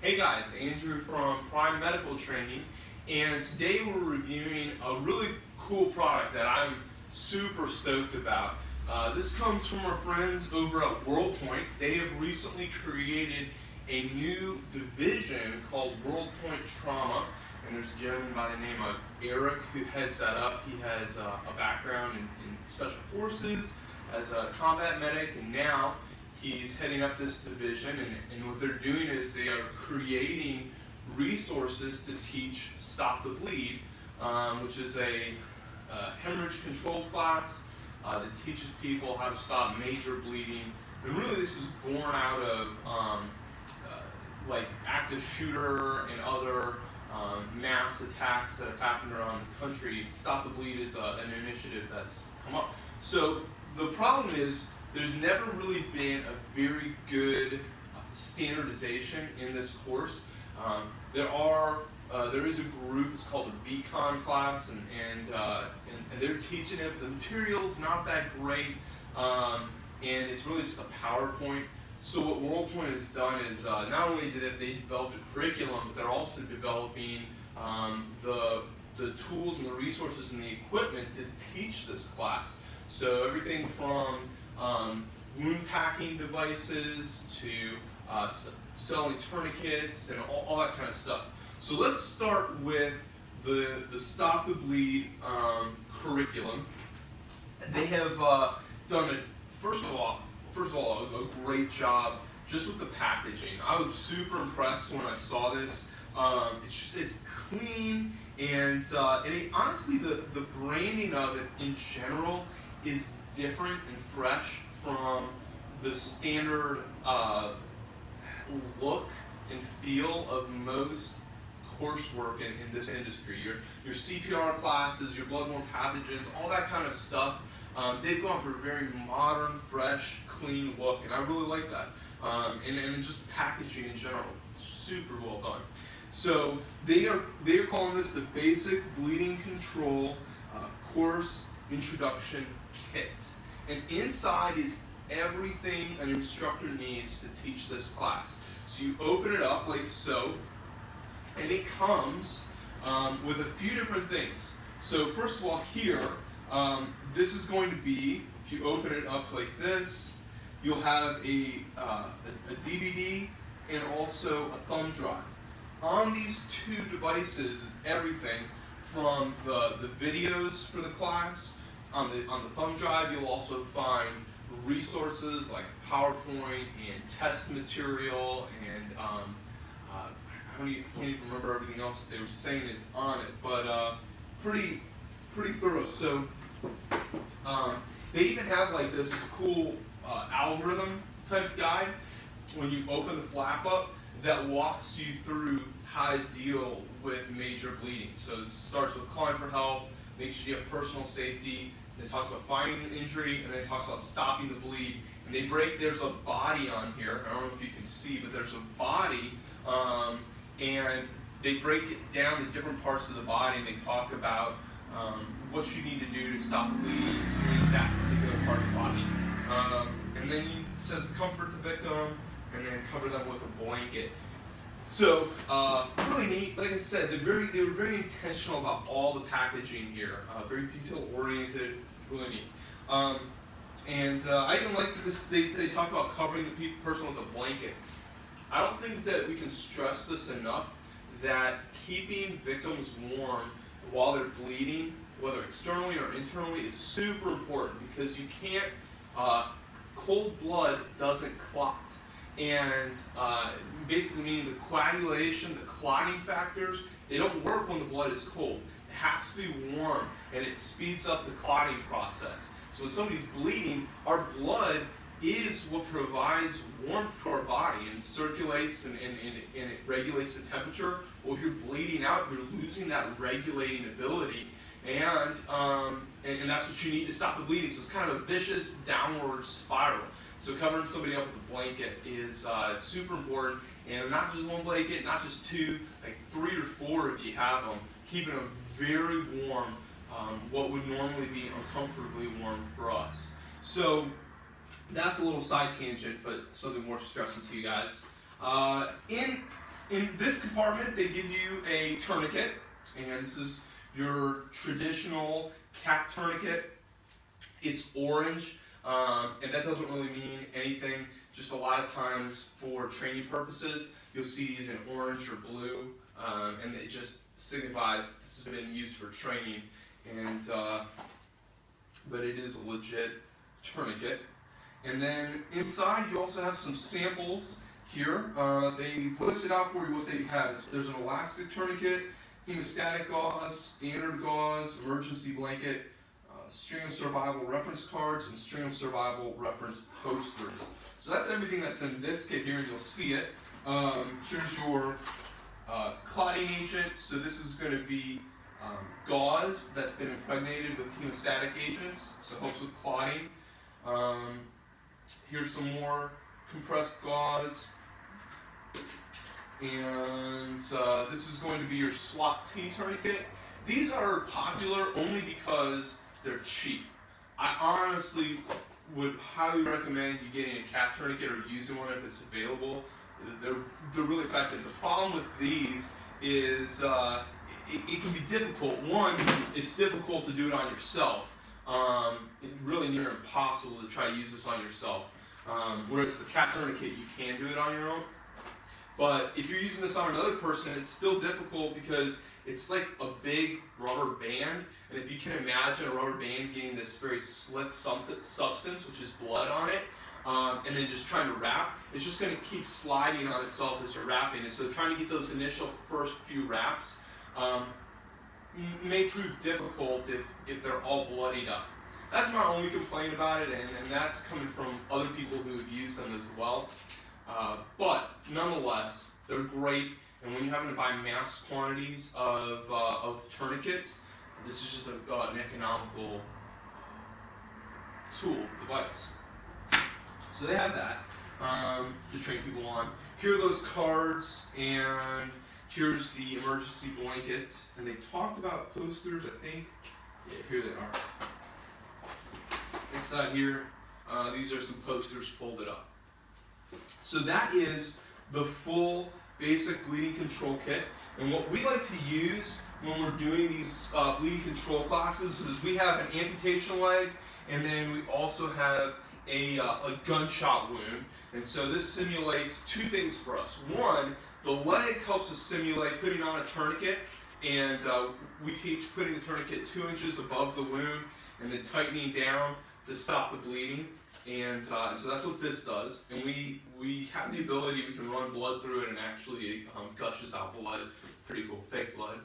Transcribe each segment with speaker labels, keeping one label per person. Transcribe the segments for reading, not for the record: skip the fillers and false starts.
Speaker 1: Hey guys, Andrew from Prime Medical Training, and today we're reviewing a really cool product that I'm super stoked about. This comes from our friends over at WorldPoint. They have recently created a new division called WorldPoint Trauma, and there's a gentleman by the name of Eric who heads that up. He has a background in special forces as a combat medic, and now he's heading up this division, and what they're doing is they are creating resources to teach Stop the Bleed, which is a hemorrhage control class that teaches people how to stop major bleeding. And really this is born out of like active shooter and other mass attacks that have happened around the country. Stop the Bleed is an initiative that's come up. So the problem is there's never really been a very good standardization in this course. There is a group, it's called a Beacon class, and they're teaching it, but the material's not that great, and it's really just a PowerPoint. So what WorldPoint has done is not only did they develop a curriculum, but they're also developing the tools and the resources and the equipment to teach this class. So everything from wound packing devices to selling tourniquets and all that kind of stuff. So let's start with the Stop the Bleed curriculum. They have done first of all a great job just with the packaging. I was super impressed when I saw this. It's clean, and honestly the branding of it in general is different and fresh from the standard look and feel of most coursework in this industry. Your CPR classes, your bloodborne pathogens, all that kind of stuff, they've gone for a very modern, fresh, clean look, and I really like that. And just packaging in general, super well done. So they are calling this the Basic Bleeding Control Course Introduction Kit. And inside is everything an instructor needs to teach this class. So you open it up like so, and it comes with a few different things. So first of all here, this is going to be, if you open it up like this, you'll have a DVD and also a thumb drive. On these two devices is everything from the videos for the class. On the thumb drive, you'll also find resources like PowerPoint and test material, and I can't even remember everything else they were saying is on it, but pretty thorough. So they even have like this cool algorithm type guide when you open the flap up that walks you through how to deal with major bleeding. So it starts with calling for help, makes sure you have personal safety, then talks about finding an injury, and then talks about stopping the bleed. And there's a body on here, I don't know if you can see, but there's a body, and they break it down to different parts of the body, and they talk about what you need to do to stop the bleed in that particular part of the body. And then it says to comfort the victim, and then cover them with a blanket. So really neat. Like I said, they were very intentional about all the packaging here. Very detail oriented. Really neat. I even like this. They talk about covering the person with a blanket. I don't think that we can stress this enough, that keeping victims warm while they're bleeding, whether externally or internally, is super important, because you can't. Cold blood doesn't clot. And basically meaning the coagulation, the clotting factors, they don't work when the blood is cold. It has to be warm, and it speeds up the clotting process. So when somebody's bleeding, our blood is what provides warmth to our body and circulates and it regulates the temperature. Well, if you're bleeding out, you're losing that regulating ability. And that's what you need to stop the bleeding. So it's kind of a vicious downward spiral. So covering somebody up with a blanket is super important, and not just one blanket, not just two, like 3 or 4 if you have them, keeping them very warm, what would normally be uncomfortably warm for us. So that's a little side tangent, but something worth stressing to you guys. In this compartment, they give you a tourniquet, and this is your traditional cat tourniquet. It's orange, and that doesn't really mean anything. Just a lot of times for training purposes, you'll see these in orange or blue, and it just signifies this has been used for training. And but it is a legit tourniquet. And then inside, you also have some samples here. They listed out for you what they have. There's an elastic tourniquet, hemostatic gauze, standard gauze, emergency blanket, string of survival reference cards, and string of survival reference posters. So that's everything that's in this kit here. You'll see it. Here's your clotting agent. So this is going to be gauze that's been impregnated with hemostatic agents, so it helps with clotting. Here's some more compressed gauze. And this is going to be your SWAT T tourniquet. These are popular only because they're cheap. I honestly would highly recommend you getting a cat tourniquet or using one if it's available. They're really effective. The problem with these is it can be difficult. One, it's difficult to do it on yourself. Really near impossible to try to use this on yourself. Whereas the cat tourniquet, you can do it on your own. But if you're using this on another person, it's still difficult because it's like a big rubber band. And if you can imagine a rubber band getting this very slick substance, which is blood on it, and then just trying to wrap, it's just going to keep sliding on itself as you're wrapping. And so trying to get those initial first few wraps may prove difficult if they're all bloodied up. That's my only complaint about it, and that's coming from other people who have used them as well. But nonetheless, they're great, and when you're having to buy mass quantities of tourniquets, this is just an economical device. So they have that to train people on. Here are those cards, and here's the emergency blanket. And they talked about posters, I think. Yeah, here they are. Inside here, these are some posters folded up. So that is the full basic bleeding control kit. And what we like to use when we're doing these bleeding control classes is we have an amputation leg, and then we also have a gunshot wound. And so this simulates two things for us. One, the leg helps us simulate putting on a tourniquet, and we teach putting the tourniquet 2 inches above the wound and then tightening down to stop the bleeding. And so that's what this does. And we have the ability, we can run blood through it and actually gushes out blood. Pretty cool, fake blood.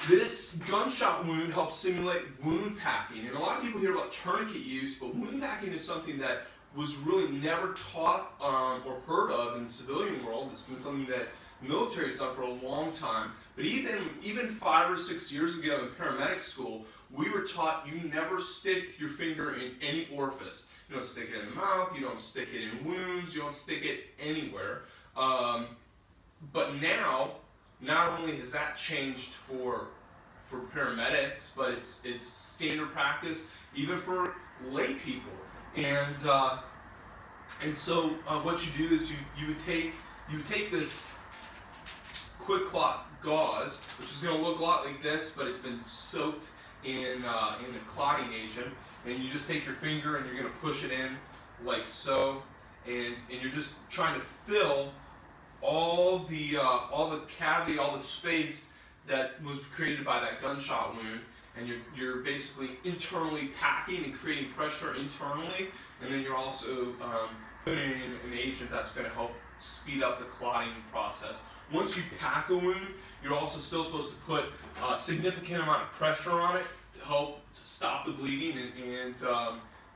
Speaker 1: This gunshot wound helps simulate wound packing. And a lot of people hear about tourniquet use, but wound packing is something that was really never taught or heard of in the civilian world. It's been something that the military's done for a long time. But even 5 or 6 years ago in paramedic school, we were taught you never stick your finger in any orifice. You don't stick it in the mouth, you don't stick it in wounds, you don't stick it anywhere. But now, not only has that changed for paramedics, but it's standard practice even for lay people. And so what you do is you would take this quick clot gauze, which is going to look a lot like this, but it's been soaked in the clotting agent, and you just take your finger and you're going to push it in like so, and you're just trying to fill all the cavity, all the space that was created by that gunshot wound, and you're basically internally packing and creating pressure internally, and then you're also putting in an agent that's going to help speed up the clotting process. Once you pack a wound, you're also still supposed to put a significant amount of pressure on it to help to stop the bleeding, and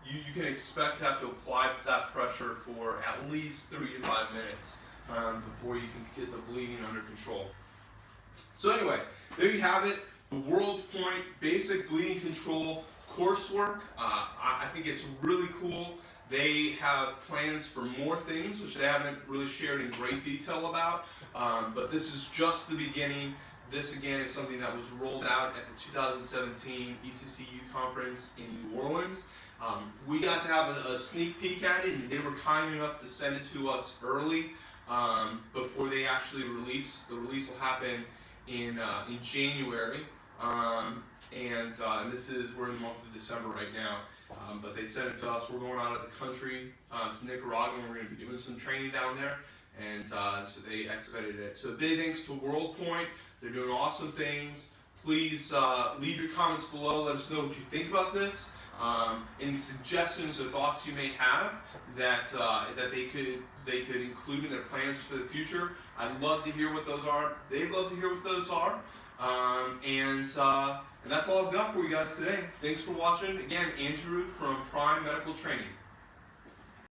Speaker 1: you can expect to have to apply that pressure for at least 3 to 5 minutes before you can get the bleeding under control. So anyway, there you have it, the WorldPoint Basic Bleeding Control coursework. I think it's really cool. They have plans for more things, which they haven't really shared in great detail about, but this is just the beginning. This, again, is something that was rolled out at the 2017 ECCU conference in New Orleans. We got to have a sneak peek at it, and they were kind enough to send it to us early. before they actually release. The release will happen in January, and we're in the month of December right now. But they sent it to us. We're going out of the country to Nicaragua, and we're going to be doing some training down there. And so they expedited it. So big thanks to WorldPoint. They're doing awesome things. Please leave your comments below. Let us know what you think about this. Any suggestions or thoughts you may have that they could include in their plans for the future. I'd love to hear what those are. They'd love to hear what those are. And that's all I've got for you guys today. Thanks for watching. Again, Andrew from Prime Medical Training.